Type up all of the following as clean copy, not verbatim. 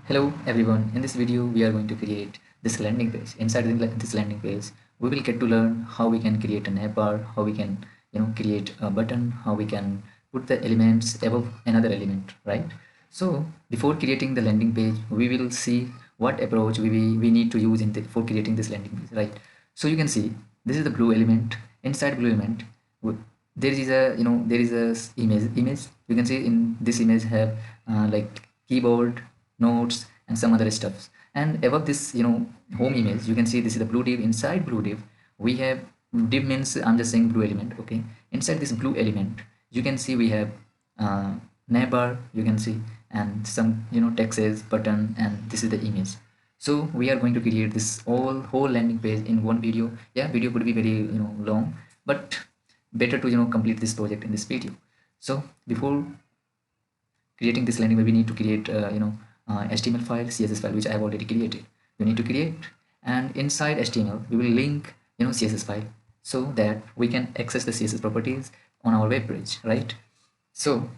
Hello everyone, in this video we are going to create this landing page. Inside this landing page we will get to learn how we can create a navbar, how we can create a button, how we can put the elements above another element, right? So before creating the landing page we will see what approach we need to use for creating this landing page, right? So you can see this is the blue element. Inside blue element there is a image. You can see in this image have like keyboard, notes and some other stuffs, and above this home image you can see this is the blue div. Inside blue div we have div means I'm just saying blue element, okay? Inside this blue element you can see we have uh, navbar, you can see, and some texts, button, and this is the image. So we are going to create this whole landing page in one video. Yeah, video could be very long, but better to complete this project in this video. So before creating this landing page we need to create HTML file, CSS file, which I have already created. We need to create, and inside HTML we will link CSS file so that we can access the CSS properties on our web page, right? So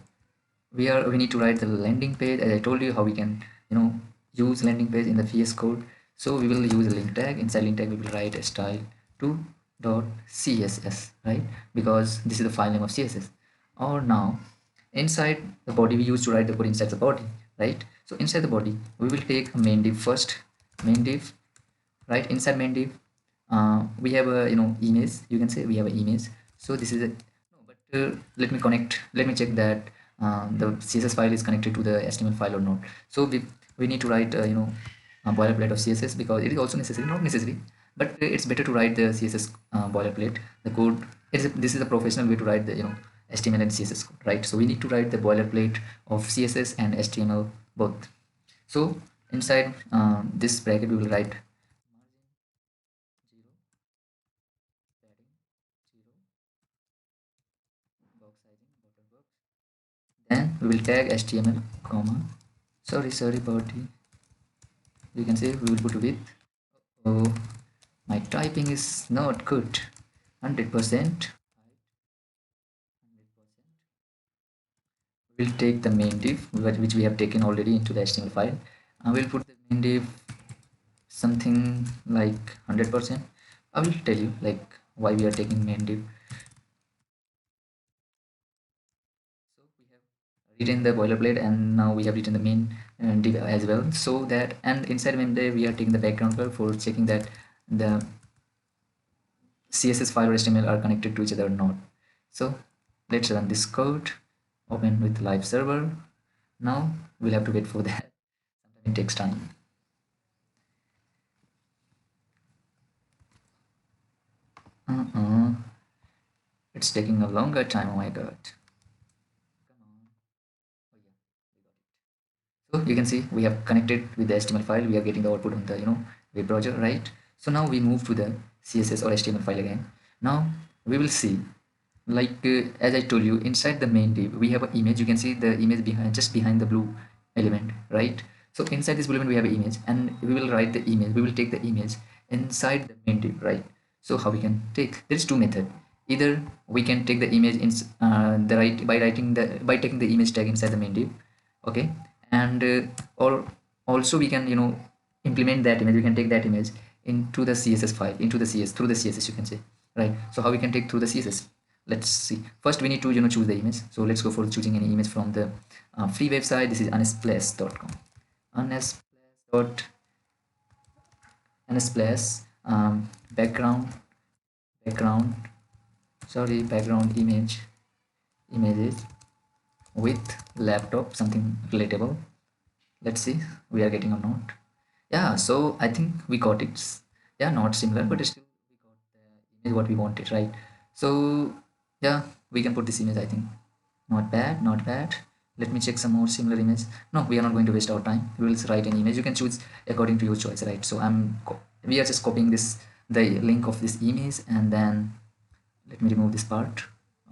we need to write the landing page, as I told you how we can use landing page in the VS Code. So we will use a link tag. Inside link tag we will write a style2.css, right? Because this is the file name of CSS. Or now inside the body we used to write the code inside the body, right? So inside the body we will take a main div first. Main div, right? Inside main div we have a image. You can say we have an image. So this is a no, but let me check that the CSS file is connected to the HTML file or not. So we need to write a boilerplate of CSS, because it is also necessary, not necessary, but it's better to write the CSS boilerplate. The code this is a professional way to write the HTML and CSS code, right? So we need to write the boilerplate of CSS and HTML both. So inside this bracket we will write margin 0, padding 0, box sizing border box. Then we will tag HTML comma, sorry body, you can say we will put width. Oh, my typing is not good. 100%. We'll take the main div which we have taken already into the HTML file. I will put the main div something like 100%. I will tell you like why we are taking main div. So we have written the boilerplate, and now we have written the main div as well. So that, and inside main div we are taking the background color for checking that the CSS file or HTML are connected to each other or not. So let's run this code. Open with live server. Now we'll have to wait for that. Sometimes it takes time. It's taking a longer time. Oh my god. Come on. Oh yeah, we got it. So you can see we have connected with the HTML file. We are getting the output on the web browser, right? So now we move to the CSS or HTML file again. Now we will see, like as I told you, inside the main div we have an image. You can see the image behind, just behind the blue element, right? So inside this blue element we have an image, and we will write the image. We will take the image inside the main div, right? So how we can take, there is two method. Either we can take the image in by taking the image tag inside the main div, okay? And or also we can implement that image. We can take that image into the CSS file, into the CS, through the CSS, you can say, right? So how we can take through the CSS? Let's see. First we need to choose the image. So let's go for choosing any image from the free website. This is unsplash.com. unsplash background background images with laptop, something relatable. Let's see we are getting or not. Yeah, so I think we got it. Yeah, not similar, but still we got the image what we wanted, right? So yeah, we can put this image. I think not bad, not bad. Let me check some more similar image. No, we are not going to waste our time. We will write an image. You can choose according to your choice, right? So we are just copying this, the link of this image, and then let me remove this part.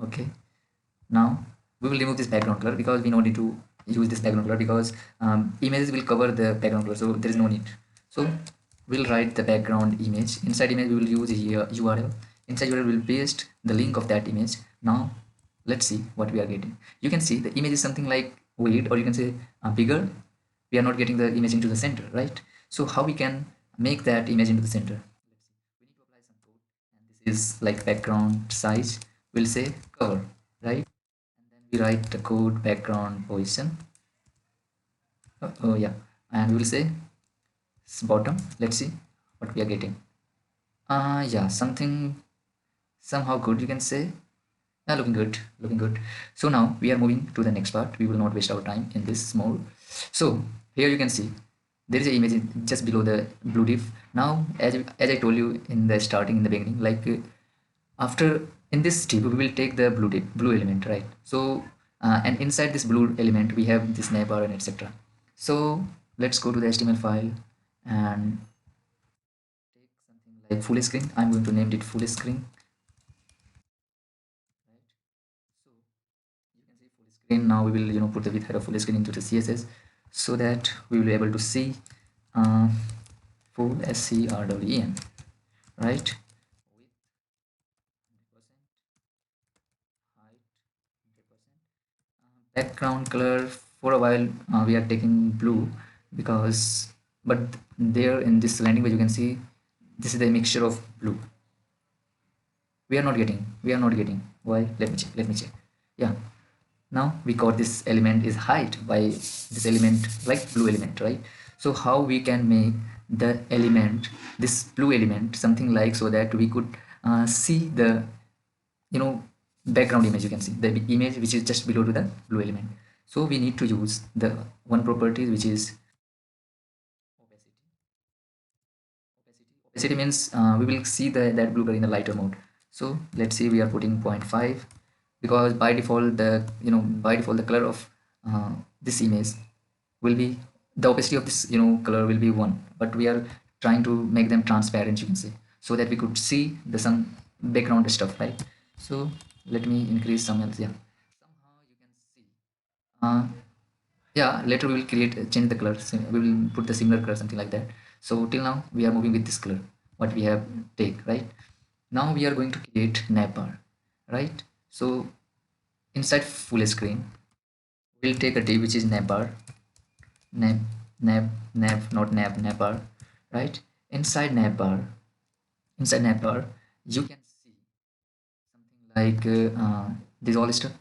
Okay, now we will remove this background color because we don't need to use this background color, because images will cover the background color, so there is no need. So we'll write the background image. Inside image we will use here URL. Inside URL we will paste the link of that image. Now let's see what we are getting. You can see the image is something like weird, or you can say bigger, we are not getting the image into the center, right? So how we can make that image into the center? We need to apply some code, and this is like background size. We'll say cover, right? And then we write the code background position. Oh yeah, and we will say bottom. Let's see what we are getting. Yeah, something somehow good, you can say. Yeah, looking good, looking good. So now we are moving to the next part. We will not waste our time in this mode. So here you can see there is an image just below the blue div. Now, as I told you in the starting, in the beginning, like after in this div we will take the blue element, right? So and inside this blue element we have this navbar and etc. So let's go to the HTML file and take something like full screen. I'm going to name it full screen, right? So you can see full screen. Now we will put the width header full screen into the CSS so that we will be able to see uh, full SCRWEN, right? Width 100%, height 100%. Background color, for a while we are taking blue because, but there in this landing page you can see this is the mixture of blue. We are not getting why. Let me check. Yeah, now we got this element is height by this element like blue element, right? So how we can make the element, this blue element, something like so that we could see the you know background image. You can see the image which is just below to the blue element. So we need to use the one property which is opacity. Opacity means we will see that blue color in the lighter mode. So let's see, we are putting 0.5 because by default the color of this image will be, the opacity of this color will be 1, but we are trying to make them transparent, you can say, so that we could see the some background stuff, right? So let me increase some else. Yeah, somehow you can see uh, yeah, later we will create change the color. We will put the similar color, something like that. So till now we are moving with this color what we have take, right? Now we are going to create navbar, right? So inside full screen we'll take a div which is navbar. Nav nav nav not navbar, right? Inside navbar you can see something like this all stuff,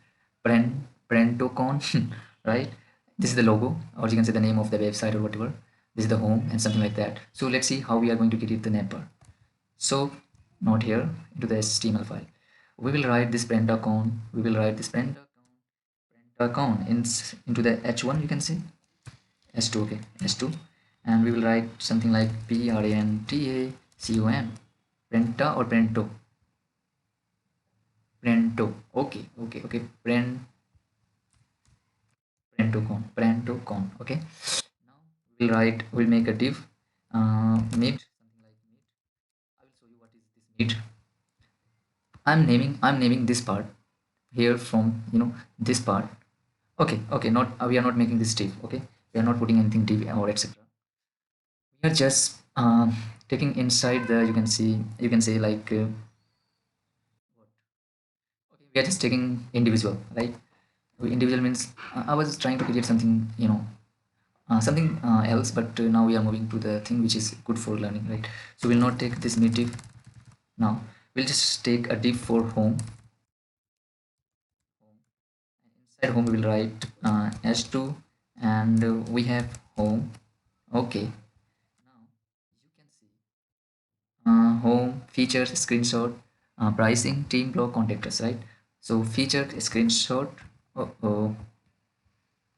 Prentocon, right? This is the logo, or you can say the name of the website or whatever. This is the home and something like that. So let's see how we are going to create the navbar. So not here, into the HTML file we will write this Prentocon. We will write this Prentocon into the h1, you can see s2, okay, s2. And we will write something like Prantacon, Prenta or Prento. Okay. Prentocon. Okay. Now we'll make a div mid, something like mid. I will show you what is this mid. I'm naming this part here from this part. Okay, not we are not making this div. Okay, we are not putting anything div or etc. We are just taking inside the, you can say like what? Okay, we are just taking individual, right? Individual means I was trying to create something something else, but now we are moving to the thing which is good for learning, right? So we'll not take this mid div. Now we'll just take a div for home. And inside home we will write h2, and we have home. Okay, now you can see home, features, screenshot, pricing, team blog, contact us, right? So feature, screenshot. Oh,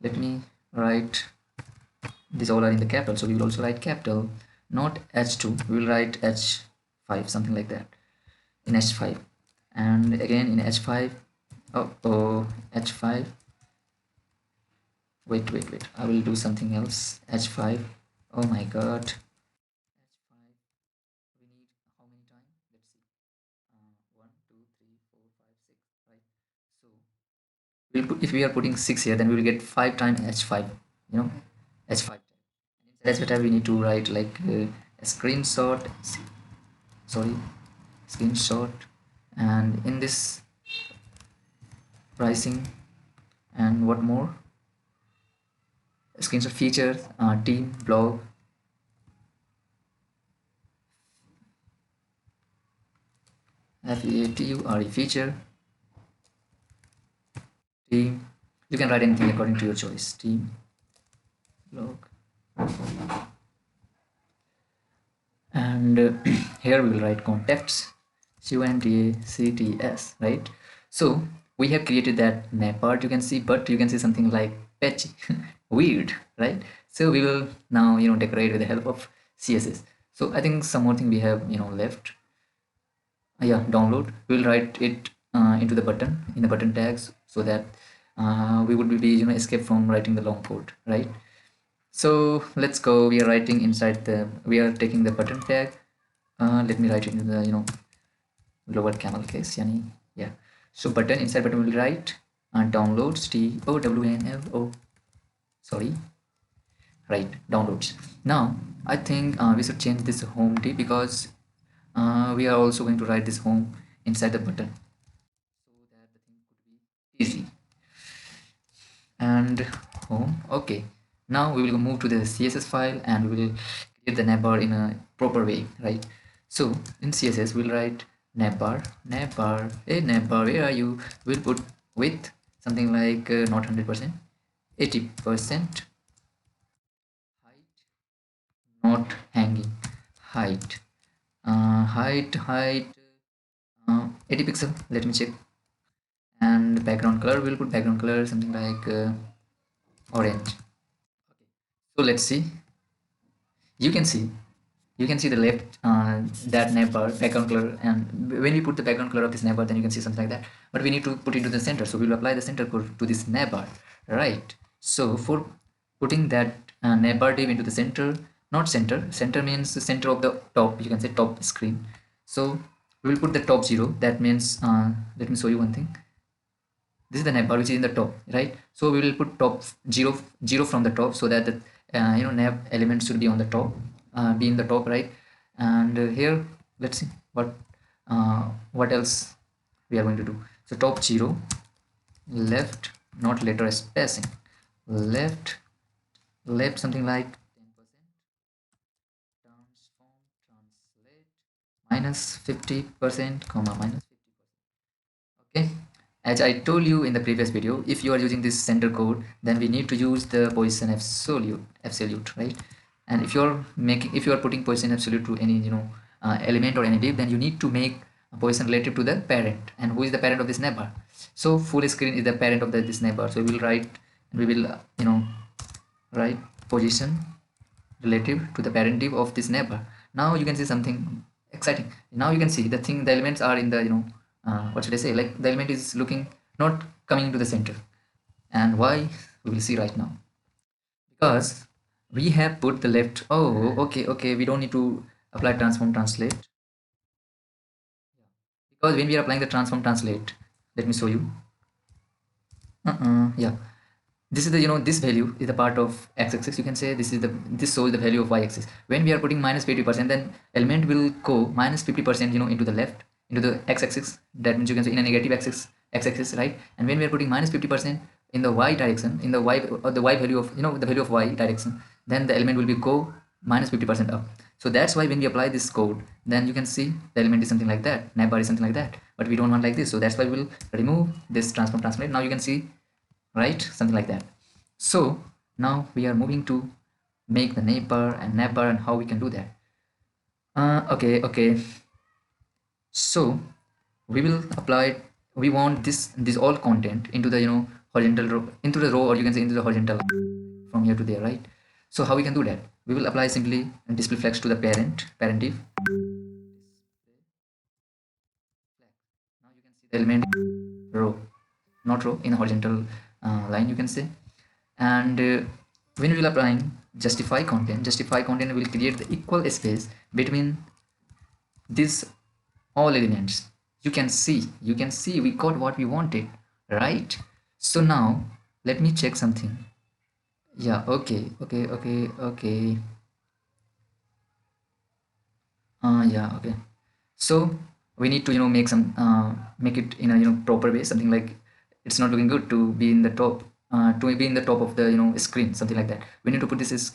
let me write, these all are in the capital, so we will also write capital, not h2, we will write h5, something like that, in h5. And again in h5, h5, wait, I will do something else. H5, oh my god, h5, we need how many times? Let's see, 1 2 3 4 5 6, right? So we'll put, if we are putting 6 here, then we will get 5 times h5, h5. And inside h5 we need to write like a screenshot, sorry, screenshot. And in this pricing, and what more, screenshot features, team, blog, FATURE feature, team. You can write anything according to your choice. Team, blog, and here we will write contacts, CONTACTS, right? So we have created that map part, you can see, but you can see something like patchy, weird, right? So we will now decorate with the help of CSS. So I think some more thing we have left. Yeah, download. We will write it into the button, in the button tags, so that we would be escape from writing the long code, right? So let's go. We are writing inside the, we are taking the button tag. Let me write it in the lower camel case, yani. Yeah, so button, inside button will write downloads, DOWNLO, sorry, right, downloads. Now I think we should change this home t, because we are also going to write this home inside the button, so that the thing could be easy. And home, okay. Now we will move to the CSS file and we will create the navbar in a proper way, right? So in CSS we'll write navbar, hey navbar, where are you? We'll put width something like not 100%, 80%, height not hanging, height, height 80 pixel, let me check. And background color, we'll put background color something like orange. Okay, so let's see. You can see, the left, that navbar background color, and when we put the background color of this navbar, then you can see something like that. But we need to put it to the center, so we will apply the center code to this navbar, right? So for putting that navbar div into the center, not center, center means the center of the top, you can say top screen. So we will put the top 0, that means let me show you one thing. This is the navbar which is in the top, right? So we will put top 0 from the top, so that the nav element should be on the top, be in the top, right? And here let's see what else we are going to do. So top 0, left, not letter spacing, left, something like 10%, transform, translate, -50%, comma -50%. Okay, as I told you in the previous video, if you are using this center code, then we need to use the position absolute, right? And if you're making, if you are putting position absolute to any element or any div, then you need to make a position relative to the parent. And who is the parent of this navbar? So full screen is the parent of this navbar, so we will write, we will write position relative to the parent div of this navbar. Now you can see something exciting. Now you can see the thing, the elements are in the what should I say, like the element is looking not coming into the center. And why, we will see right now. Because we have put the left, oh okay, we don't need to apply transform translate, because when we are applying the transform translate, let me show you. Yeah, this is the this value is the part of x-axis, you can say this is the, this shows the value of y-axis. When we are putting -50%, then element will go -50% into the left, into the x-axis. That means you can say in a negative x-axis, right? And when we are putting -50% in the y direction, in the y, or the y value of the value of y direction, then the element will be go -50% up. So that's why when we apply this code, then you can see the element is something like that, navbar is something like that, but we don't want like this. So that's why we'll remove this transform translate. Now you can see, right, something like that. So now we are moving to make the navbar and how we can do that. Okay, so we will apply, we want this all content into the horizontal row, into the row, or you can say into the horizontal line, from here to there, right? So how we can do that? We will apply simply display flags to the parent div. Now you can see the element row, not row, in a horizontal line, you can say. And when we will applying justify content will create the equal space between these all elements. You can see we got what we wanted, right? So now let me check something. Yeah, okay. Yeah, okay. So we need to make some make it in a proper way, something like it's not looking good to be in the top. to be in the top of the screen, something like that. We need to put this is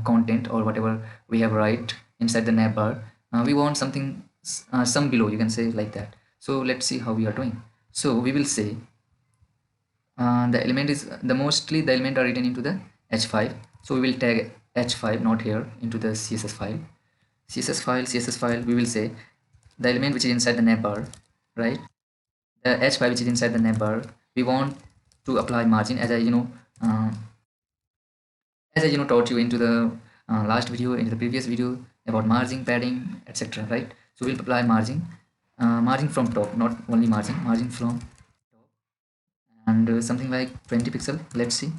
content or whatever we have right inside the navbar. We want something some below, you can say like that. So let's see how we are doing. So we will say the element is the mostly the element are written into the h5. So we will tag h5 not here into the css file. We will say the element which is inside the navbar, right? The h5 which is inside the navbar, we want to apply margin as uh, I taught you into the last video, into the previous video about margin, padding, etc. Right? So we'll apply margin, margin from top, not only margin from top, and something like 20 pixel. Let's see.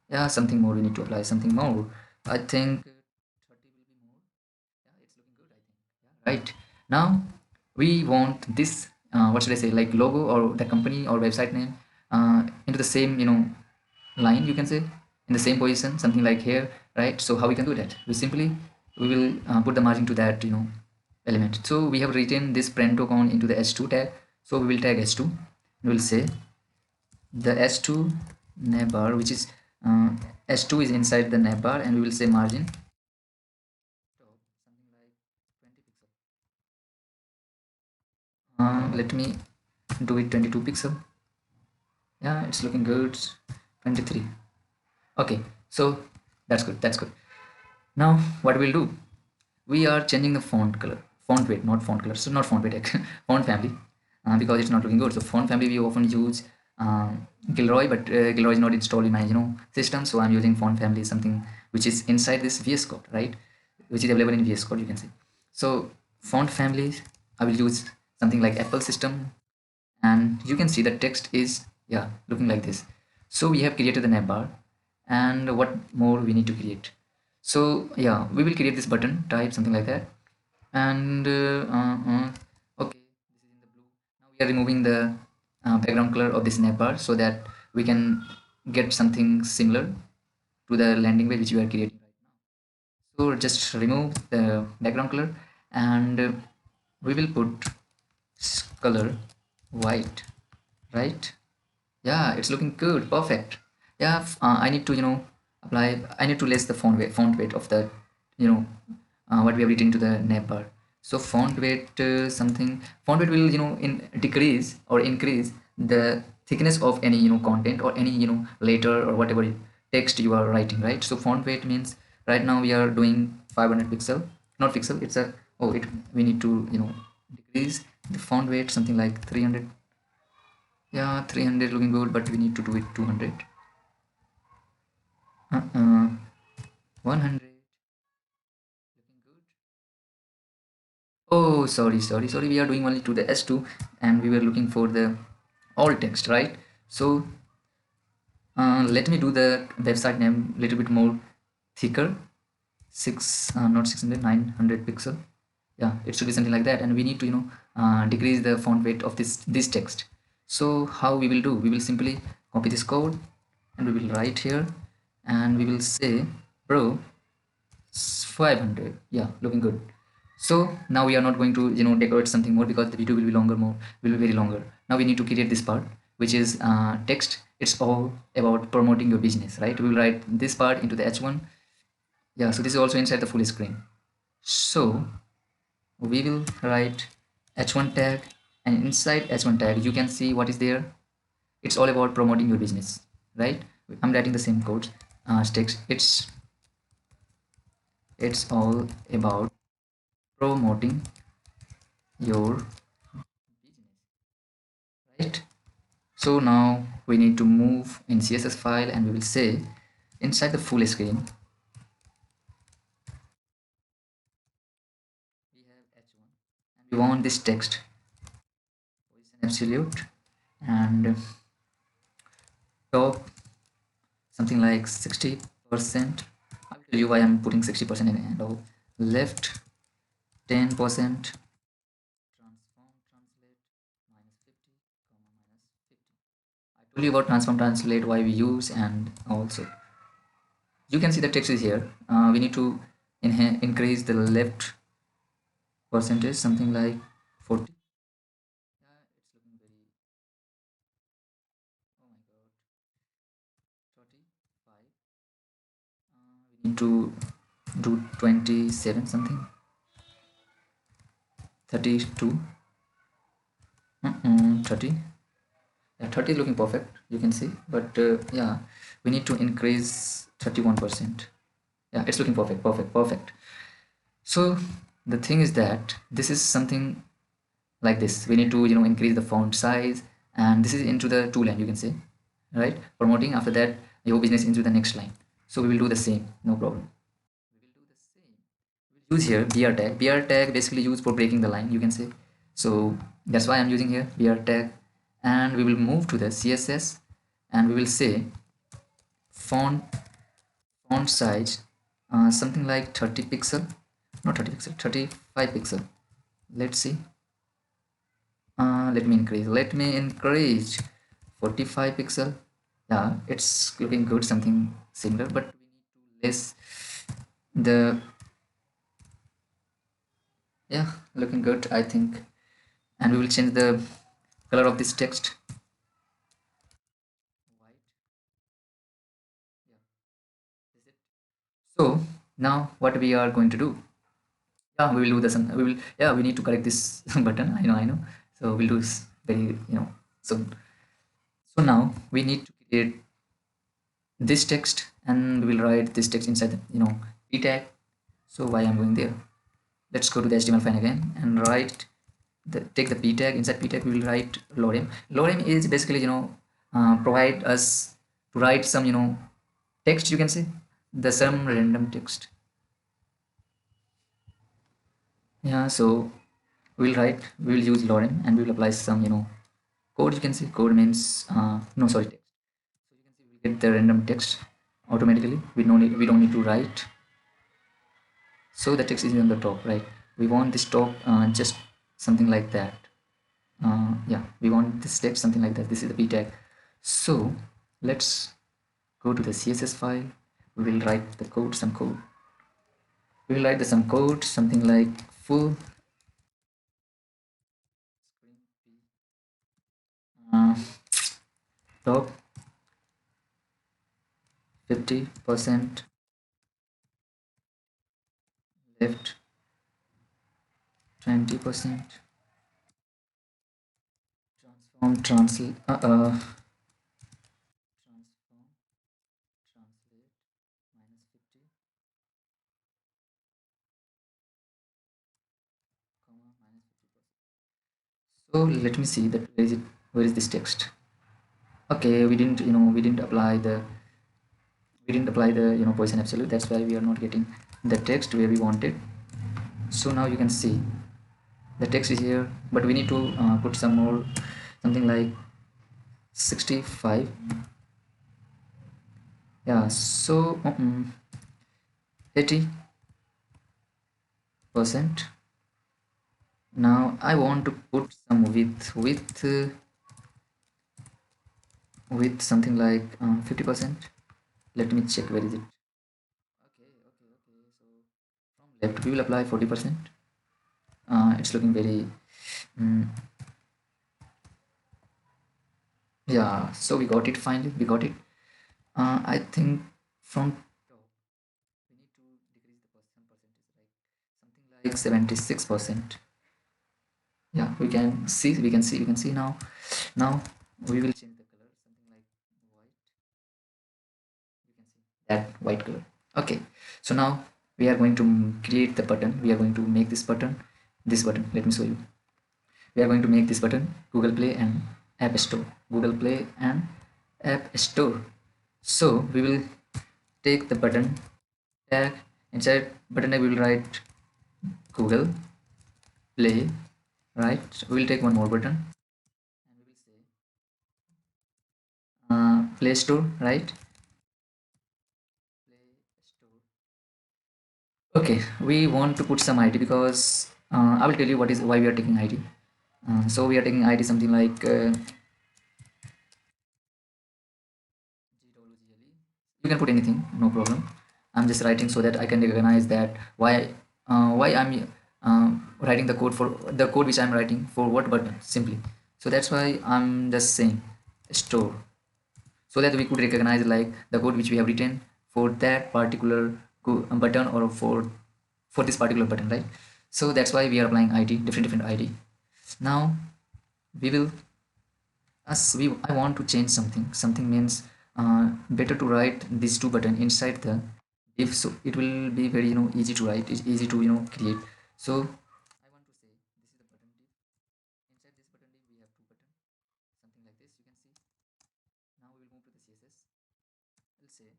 Yeah, something more. We need to apply something more. I think 30 will be more. Yeah, it's looking good, I think. Yeah, right. Now we want this. What should I say? Like logo or the company or website name into the same line, you can say, in the same position, something like here, right? So how we can do that? We will put the margin to that element. So we have written this prentocon into the h2 tag. So we will tag h2. We will say the h2 navbar, which is h2 is inside the navbar, and we will say margin top, something like 20 pixel. Let me do it 22 pixel. Yeah, it's looking good. 23. Okay, so that's good. Now what we'll do, we are changing the font weight, not font color, so not font weight font family, because it's not looking good. So font family we often use Gilroy, but Gilroy is not installed in my system, so I'm using font family, something which is inside this VS Code, right, which is available in VS Code, you can see. So font families, I will use something like Apple system, and you can see the text is, yeah, looking like this. So we have created the navbar, and what more we need to create? So yeah, we will create this button type, something like that. And okay, this is in the blue. Now we are removing the background color of this navbar so that we can get something similar to the landing page which we are creating right now. So just remove the background color, and we will put color white, right? Yeah, it's looking good, perfect. Yeah, I need to apply. I need to less the font weight of the you know what we have written to the navbar. So font weight, something font weight will in decrease or increase the thickness of any content or any letter or whatever text you are writing, right? So font weight means right now we are doing 500 pixel, not pixel. It's a, oh, it, we need to decrease the font weight, something like 300. Yeah, 300 looking good, but we need to do it 200. 100 looking good. Oh, sorry. We are doing only to the S2, and we were looking for the all text, right? So let me do the website name a little bit more thicker. Not 600, 900 pixel. Yeah, it should be something like that, and we need to decrease the font weight of this text. So how we will do? We will simply copy this code, and we will write here, and we will say, bro, 500. Yeah, looking good. So now we are not going to decorate something more, because the video will be will be very longer. Now we need to create this part, which is text. It's all about promoting your business, right? We will write this part into the h1. Yeah, so this is also inside the full screen. So we will write h1 tag, and inside h1 tag you can see what is there. It's all about promoting your business, right? I'm writing the same code, text. It's all about promoting your business, right? So now we need to move in CSS file, and we will say inside the full screen we have h1, and we want this text position absolute, and top something like 60%. I'll tell you why I'm putting 60% in, and all left 10%, transform translate -50, -50. I told you about transform translate, why we use, and also you can see the text is here. We need to increase the left percentage, something like 40. Yeah, it's looking very, oh my god. need to do 27 something, 32, 30. Yeah, 30 is looking perfect, you can see, but yeah, we need to increase 31%. Yeah, it's looking perfect, perfect. So the thing is that this is something like this. We need to increase the font size, and this is into the two line, you can say, right? Promoting, after that your business into the next line. So we will do the same, no problem. We will do the same. We'll use here br tag. Br tag basically used for breaking the line, you can say. So that's why I'm using here br tag. And we will move to the css, and we will say font size, something like 30 pixel, not 30 pixel, 35 pixel. Let's see. Let me increase 45 pixel. Yeah, it's looking good, something similar, but we need to less the, yeah, looking good, I think. And we will change the color of this text white. Yeah, is it? So now what we are going to do? Yeah, we will do the some. We will. Yeah, we need to correct this button. I know. So we'll do this very soon. So now we need to create this text, and we will write this text inside the p tag. So why I'm going there? Let's go to the HTML file again and write take the p tag. Inside p tag we will write lorem. Lorem is basically provide us to write some text, you can say, the some random text. Yeah, so we will use lorem, and we will apply some code, you can see. Code means no, sorry, text. So you can see we get the random text automatically. We don't need to write. So the text is on the top, right? We want this top just something like that. Yeah, we want this text something like that. This is the p tag. So let's go to the css file. We will write the code, some code. We will write the some code, something like full uh, top 50% left, 20% transform translate transform translate -50, comma -50%. So let me see that where is it, where is this text? Okay, we didn't apply the position absolute. That's why we are not getting the text where we wanted. So now you can see the text is here, but we need to put some more, something like 65. Yeah, so 80%. Now I want to put some with something like 50%. Let me check where is it. Okay. So from left we will apply 40%. It's looking very mm, yeah. So we got it, finally we got it. I think from top we need to decrease the percentage, like something like 76%. Yeah, we can see now. Now we will change the color, something like white. You can see that white color. Okay, so now we are going to create the button. We are going to make this button. Let me show you. We are going to make this button Google Play and App Store. Google Play and App Store. So we will take the button tag. Inside button tag we will write Google Play, right? We will take one more button, and we will say Play Store, right? Play Store. Okay, we want to put some ID because I will tell you why we are taking ID. So we are taking ID something like you can put anything, no problem. I'm just writing so that I can recognize that why I'm writing the code which I'm writing for what button, simply. So that's why I'm just saying store, so that we could recognize like the code which we have written for that particular button or for this particular button, right? So that's why we are applying id, different id. Now we will as we I want to change something means better to write these two button inside the div, so it will be very easy to write, it's easy to create. So I want to say this is the button div. Inside this button div we have two button, something like this you can see. Now we will move to the css. We'll say,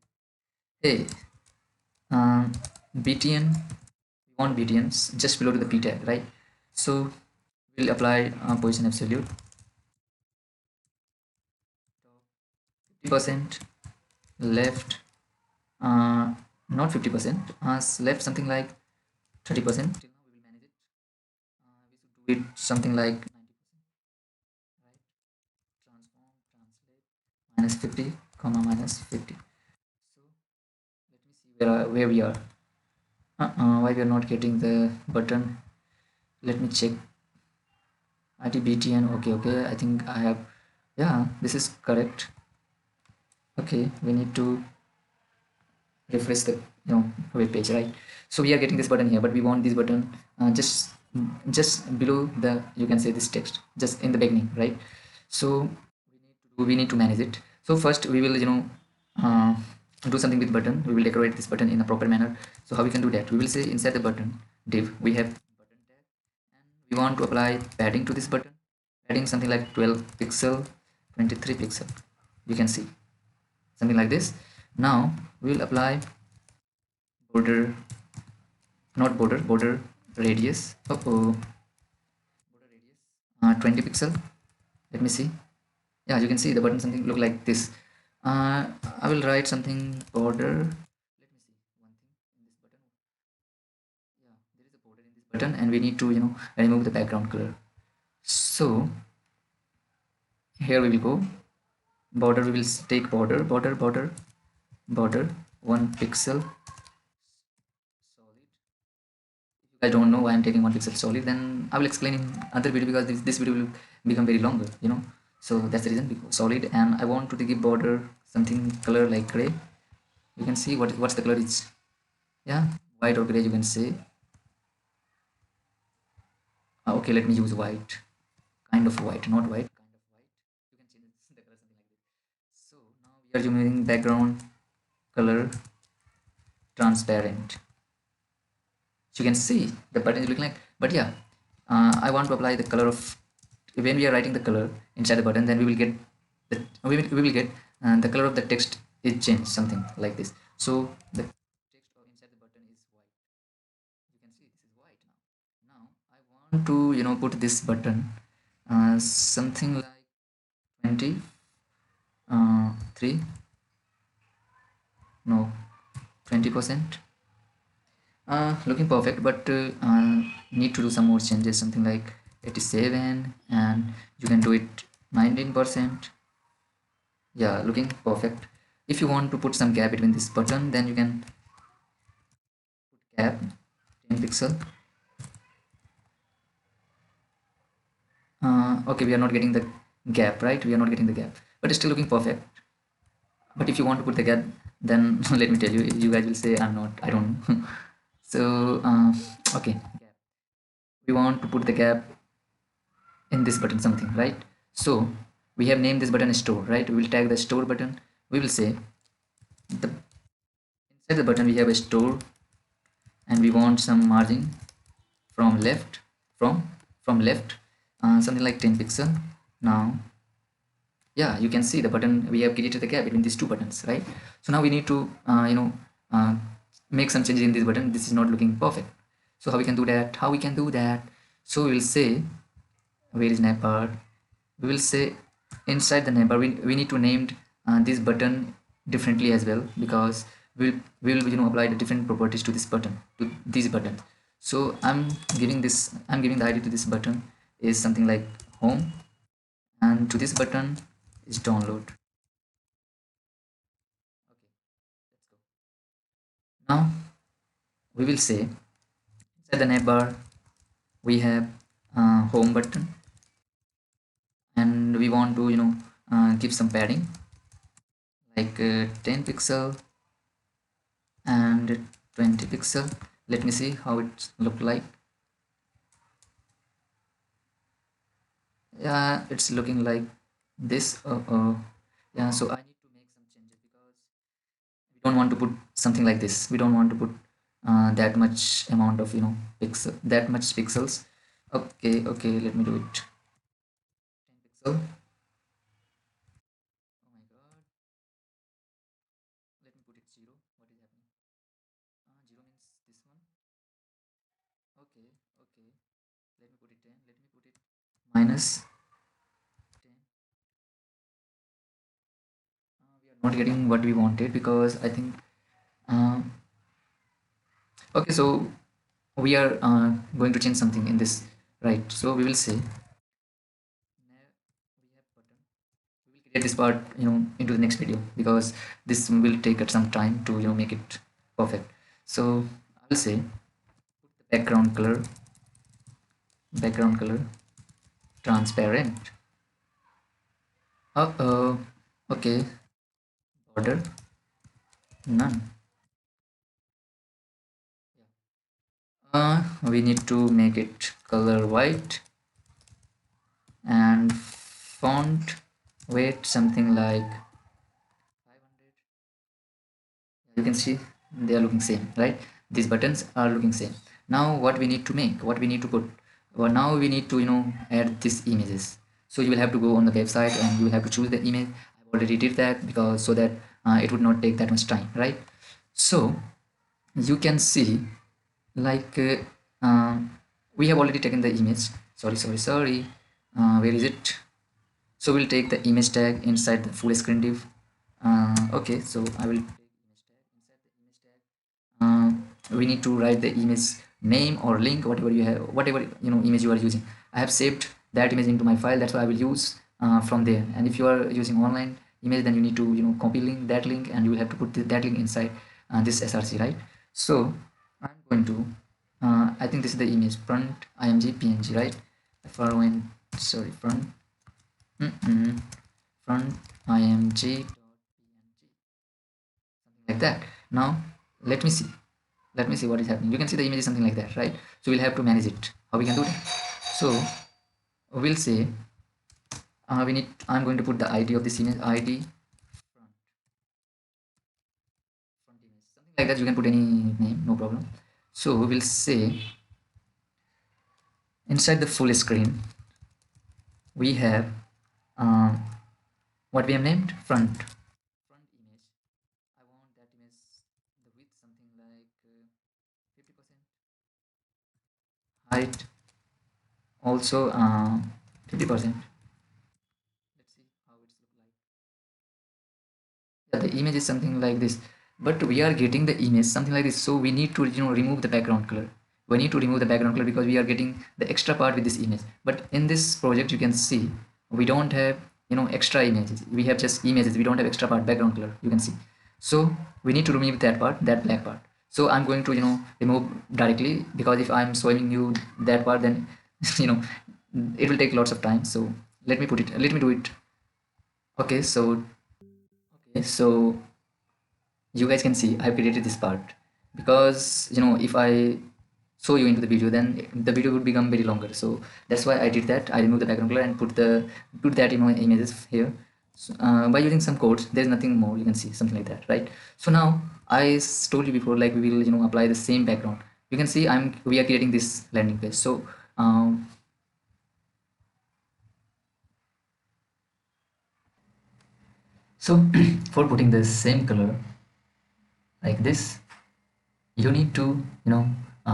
hey, btn, we want btns just below to the p tag, right? So we'll apply position absolute 50% left, not 50%, left something like 30%. Till now we will manage it. We should do it something like 90%, right? Transform, translate, minus 50, comma minus 50. So let me see where we are. Why we are not getting the button? Let me check. ITBTN. Okay. I think I have. Yeah, this is correct. Okay, we need to refresh the web page, right? So we are getting this button here, but we want this button just below the, you can say, this text just in the beginning, right? So we need to manage it. So first we will uh, do something with button. We will decorate this button in a proper manner. So how we can do that? We will say inside the button div we have button tag, and we want to apply padding to this button. Padding something like 12 pixel, 23 pixel, you can see something like this. Now we will apply border, not border radius. Border radius 20 pixel. Let me see. Yeah, you can see the button something look like this. I will write something border. Let me see one thing in this button. Yeah, there is a border in this button, and we need to remove the background color. So here we will go border. We will take border 1 pixel solid. If you guys don't know why I'm taking 1 pixel solid, then I will explain in other video, because this video will become very longer, so that's the reason, because solid. And I want to give border something color like gray. You can see what's the color is. Yeah, white or gray, you can say. Okay, let me use white, kind of white, not white, kind of white. You can change the color something like this. So now we are using background color transparent. So you can see the button is looking like. But yeah, I want to apply the color of, when we are writing the color inside the button, then we will get we will get the color of the text is changed something like this. So the text inside the button is white. You can see this is white now. I want to put this button something like 23, no, 20%. Looking perfect, but need to do some more changes, something like 87, and you can do it 19%. Yeah, looking perfect. If you want to put some gap between this button, then you can put gap 10 pixel. Okay, we are not getting the gap, right? We are not getting the gap, but it's still looking perfect. But if you want to put the gap, then let me tell you, you guys will say I don't know. So okay, we want to put the gap in this button something, right? So we have named this button store, right? We will tag the store button. We will say the inside the button we have a store, and we want some margin from left, from left, something like 10 pixel. Now yeah, you can see the button, we have created the gap between these two buttons, right? So now we need to uh, make some changes in this button. This is not looking perfect. So how we can do that? So we will say, where is navbar? We will say inside the navbar we need to name this button differently as well, because we will apply the different properties to this button, to these buttons. So I'm giving the id to this button is something like home, and to this button is download. Okay, let's go. Now we will say inside the navbar we have home button, and we want to give some padding like 10 pixel and 20 pixel. Let me see how it look like. Yeah, it's looking like this. Yeah, so I need to make some changes because we don't want to put something like this. We don't want to put that much amount of that much pixels. Okay, okay, let me do it. 10 pixel. Oh my god, let me put it 0. What is happening? 0 means this one. Okay, okay, let me put it 10. Let me put it minus 10. We are not getting what we wanted because I think uh, okay, so we are going to change something in this, right? So we will say we have button. We will create this part into the next video because this will take us some time to make it perfect. So I will say put the background color transparent. Okay, border none. We need to make it color white and font weight something like 500. You can see they are looking same, right? These buttons are looking same. Now what we need to make, what we need to put, well, now we need to add these images. So you will have to go on the website and you will have to choose the image. I've already did that because so that it would not take that much time, right? So you can see like we have already taken the image. Sorry, where is it? So we'll take the image tag inside the full screen div. Okay, so I will take image tag. Inside the image tag we need to write the image name or link, whatever you have, whatever image you are using. I have saved that image into my file, that's why I will use from there. And if you are using online image, then you need to copy that link, and you will have to put that link inside this src, right? So I'm going to I think this is the image front img png, right? Front, sorry, front front img.png, something like that. Now let me see, what is happening. You can see the image is something like that, right? So we'll have to manage it. How we can do that? So we'll say I'm going to put the id of this image, id front, image, something like that. You can put any name, no problem. So we'll say inside the full screen we have um, what we have named front image. I want that image, the width something like 50%, height also 50%. Let's see how it's look like. Yeah, the image is something like this, but we are getting the image something like this, so we need to remove the background color. We need to remove the background color because we are getting the extra part with this image. But in this project you can see we don't have extra images, we have just images, we don't have extra part background color, you can see. So we need to remove that part, that black part. So I'm going to remove directly, because if I'm showing you that part, then you know it will take lots of time. So let me do it. Okay, so you guys can see I've created this part, because if I show you into the video, then the video would become very longer. So that's why I did that. I removed the background color and put that images here. So, by using some codes, there's nothing more, you can see something like that, right? So now told you before, like we will apply the same background. You can see we are creating this landing page. So so for putting the same color like this, you need to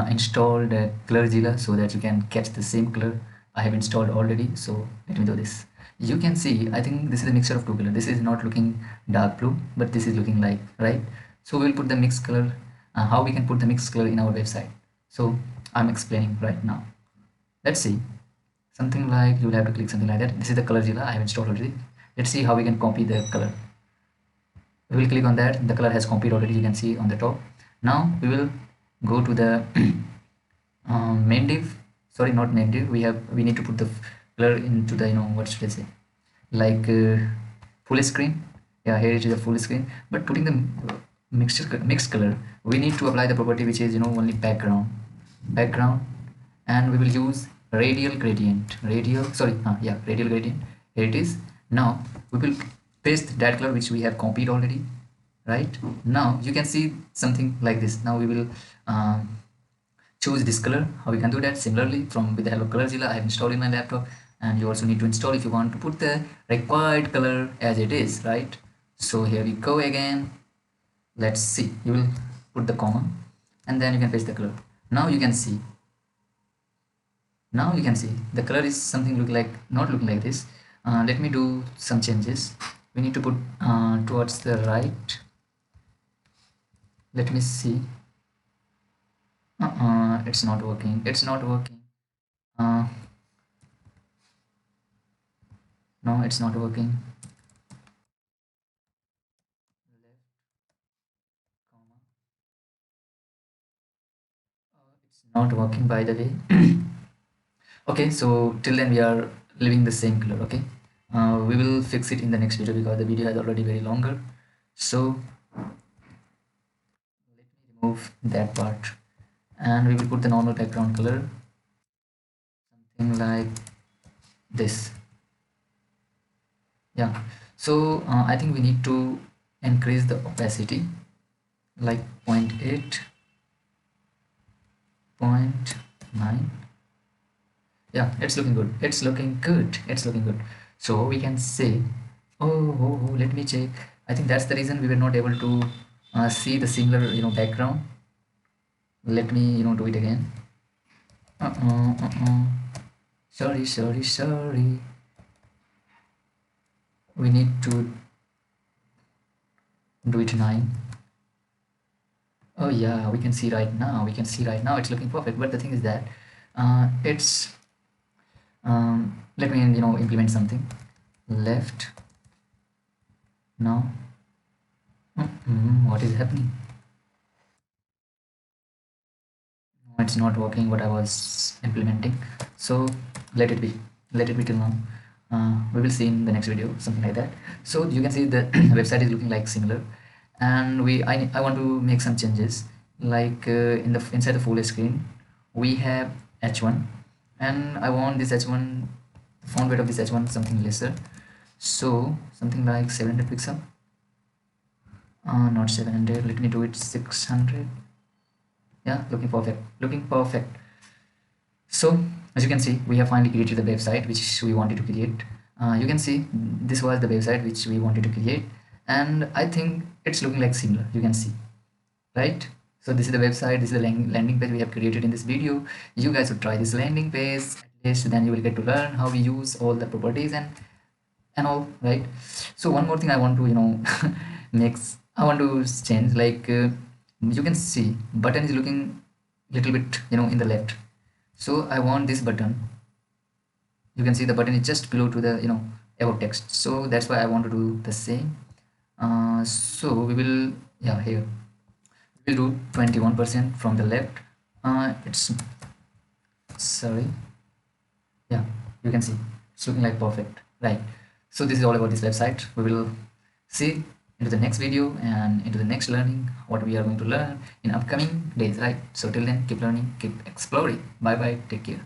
install the Colorzilla so that you can catch the same color. I have installed already, so let me do this. You can see I think this is a mixture of two colors. This is not looking dark blue, but this is looking like, right? So we'll put the mixed color, how we can put the mixed color in our website. So I'm explaining right now. Let's see, something like you'll have to click something like that. This is the Colorzilla I have installed already. Let's see how we can copy the color. We will click on that. The color has copied already, you can see on the top. Now we will go to the main div. Sorry, not main div. We need to put the color into the what should I say, like full screen. Yeah, here it is a full screen, but putting the mixed color, we need to apply the property which is only background, and we will use radial gradient, radial gradient. Here it is. Now we will paste that color which we have copied already. Right now you can see something like this. Now we will choose this color. How we can do that? Similarly, from with the help of ColorZilla, I have installed in my laptop, and you also need to install if you want to put the required color as it is, right? So here we go again. Let's see. You will put the comma, and then you can paste the color. Now you can see. Now you can see the color is something not looking like this. Let me do some changes. We need to put towards the right. Let me see. It's not working. It's not working. No, it's not working. Left, comma. It's not working, by the way. Okay, so till then we are leaving the same color. Okay, we will fix it in the next video because the video is already very longer. So let me remove that part, and we will put the normal background color, something like this. Yeah, so I think we need to increase the opacity like 0.8, 0.9. Yeah, it's looking good. It's looking good. It's looking good. So we can say, let me check. I think that's the reason we were not able to see the similar background. Let me do it again. Sorry. We need to do it 9. Oh yeah, we can see right now. It's looking perfect. But the thing is that it's let me implement something. Left. Now what is happening? It's not working what I was implementing. So let it be till now. We will see in the next video something like that. So you can see the website is looking like similar, and I want to make some changes, like inside the full screen we have h1, and I want this h1, font weight of this h1 something lesser, so something like 700 pixel. Not 700, let me do it 600. Yeah, looking perfect. So as you can see, we have finally created the website which we wanted to create. You can see this was the website which we wanted to create, and I think it's looking like similar. You can see, right? So this is the website, this is the landing page we have created in this video. You guys should try this landing page at least, then you will get to learn how we use all the properties and all, right? So one more thing I want to I want to change, like you can see button is looking little bit in the left. So I want this button, you can see the button is just below to the about text, so that's why I want to do the same. So we will, yeah, here we will do 21% from the left. It's sorry, yeah, you can see it's looking like perfect, right? So this is all about this website. We will see into the next video and into the next learning what we are going to learn in upcoming days, right? So till then, keep learning, keep exploring. Bye bye, take care.